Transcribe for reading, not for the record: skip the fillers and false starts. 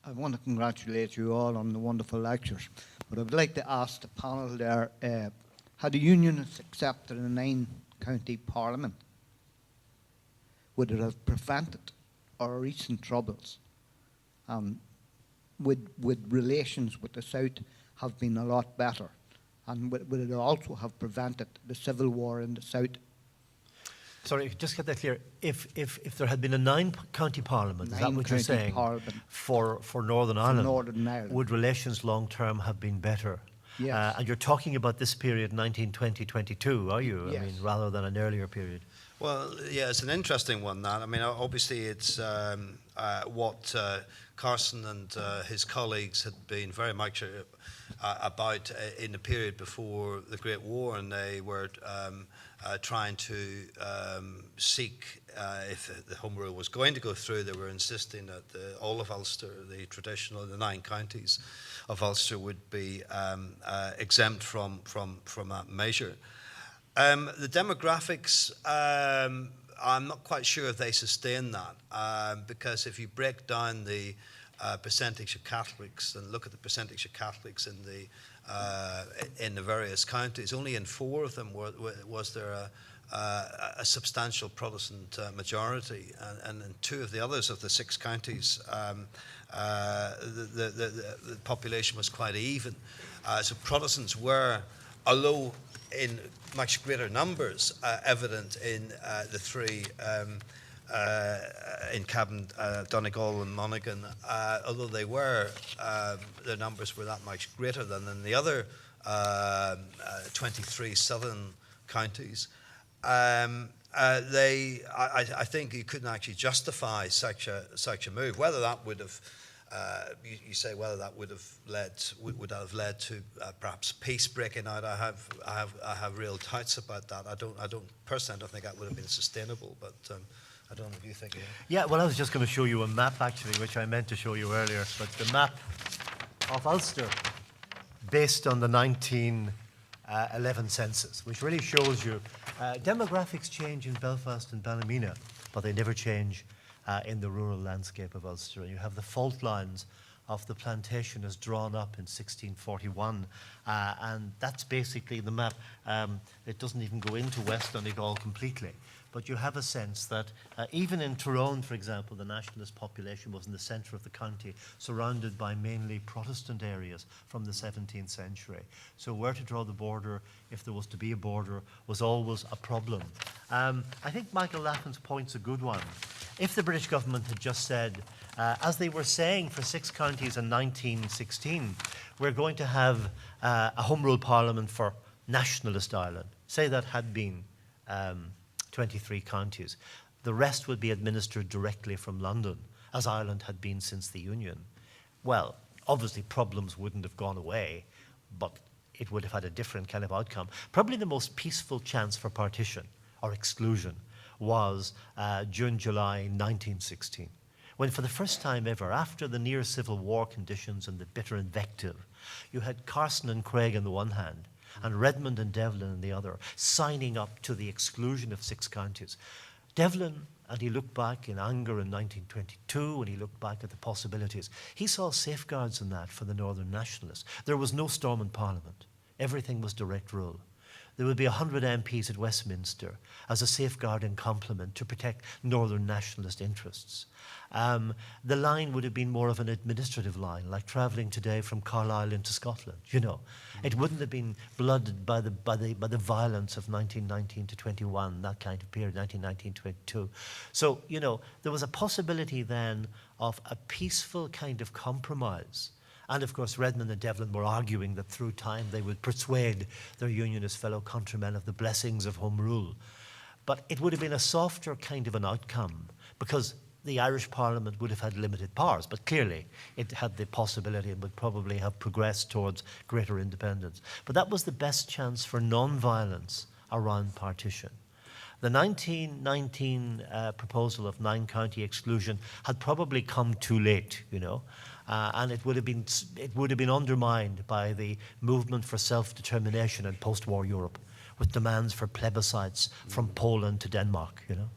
I want to congratulate you all on the wonderful lectures, but I would like to ask the panel there, had the Unionists accepted a 9-county parliament, would it have prevented our recent troubles? Would relations with the South have been a lot better? And would it also have prevented the civil war in the South? Sorry, just get that clear. If there had been a 9-county parliament, is that what you're saying? For Northern Ireland, would relations long term have been better? Yes. And you're talking about this period, 1920-22, are you? Yes. I mean, rather than an earlier period. Well, yeah, it's an interesting one, that. I mean, obviously it's what Carson and his colleagues had been very much about in the period before the Great War, and they were trying to seek, if the Home Rule was going to go through, they were insisting that all of Ulster, the traditional, the 9 counties of Ulster, would be exempt from that measure. The demographics, I'm not quite sure if they sustain that, because if you break down the percentage of Catholics and look at the percentage of Catholics in the various counties, only in 4 of them was there a substantial Protestant majority, and in 2 of the others of the 6 counties, the population was quite even. So Protestants were, although in much greater numbers, evident in the 3 in Cavan, Donegal and Monaghan, although they were, their numbers were that much greater than in the other 23 southern counties. I think you couldn't actually justify such a move. Whether that would have, you say whether that would have led to perhaps peace breaking out. I have real doubts about that. I don't personally. I don't think that would have been sustainable. But I don't know if you think. Yeah, well, I was just going to show you a map actually, which I meant to show you earlier. But the map of Ulster, based on the 1911 census, which really shows you demographics change in Belfast and Ballymena, but they never change in the rural landscape of Ulster. And you have the fault lines of the plantation as drawn up in 1641, and that's basically the map. It doesn't even go into West Donegal completely, but you have a sense that even in Tyrone, for example, the nationalist population was in the centre of the county, surrounded by mainly Protestant areas from the 17th century. So where to draw the border, if there was to be a border, was always a problem. I think Michael Laffan's point's a good one. If the British government had just said, as they were saying for 6 counties in 1916, we're going to have a Home Rule Parliament for nationalist Ireland, say that had been 23 counties. The rest would be administered directly from London, as Ireland had been since the Union. Well, obviously problems wouldn't have gone away, but it would have had a different kind of outcome. Probably the most peaceful chance for partition or exclusion was June, July 1916, when for the first time ever, after the near civil war conditions and the bitter invective, you had Carson and Craig on the one hand, and Redmond and Devlin on the other, signing up to the exclusion of 6 counties. Devlin, and he looked back in anger in 1922, and he looked back at the possibilities. He saw safeguards in that for the Northern Nationalists. There was no Stormont Parliament. Everything was direct rule. There would be 100 MPs at Westminster as a safeguard and complement to protect Northern Nationalist interests. The line would have been more of an administrative line, like travelling today from Carlisle into Scotland, you know. It wouldn't have been blooded by the violence of 1919 to 21, that kind of period, 1919-22. So, you know, there was a possibility then of a peaceful kind of compromise. And of course, Redmond and Devlin were arguing that through time they would persuade their unionist fellow countrymen of the blessings of Home Rule. But it would have been a softer kind of an outcome, because the Irish Parliament would have had limited powers, but clearly it had the possibility and would probably have progressed towards greater independence. But that was the best chance for non-violence around partition. The 1919 proposal of 9-county exclusion had probably come too late, you know, and it would have been undermined by the movement for self-determination in post-war Europe, with demands for plebiscites from Poland to Denmark, you know.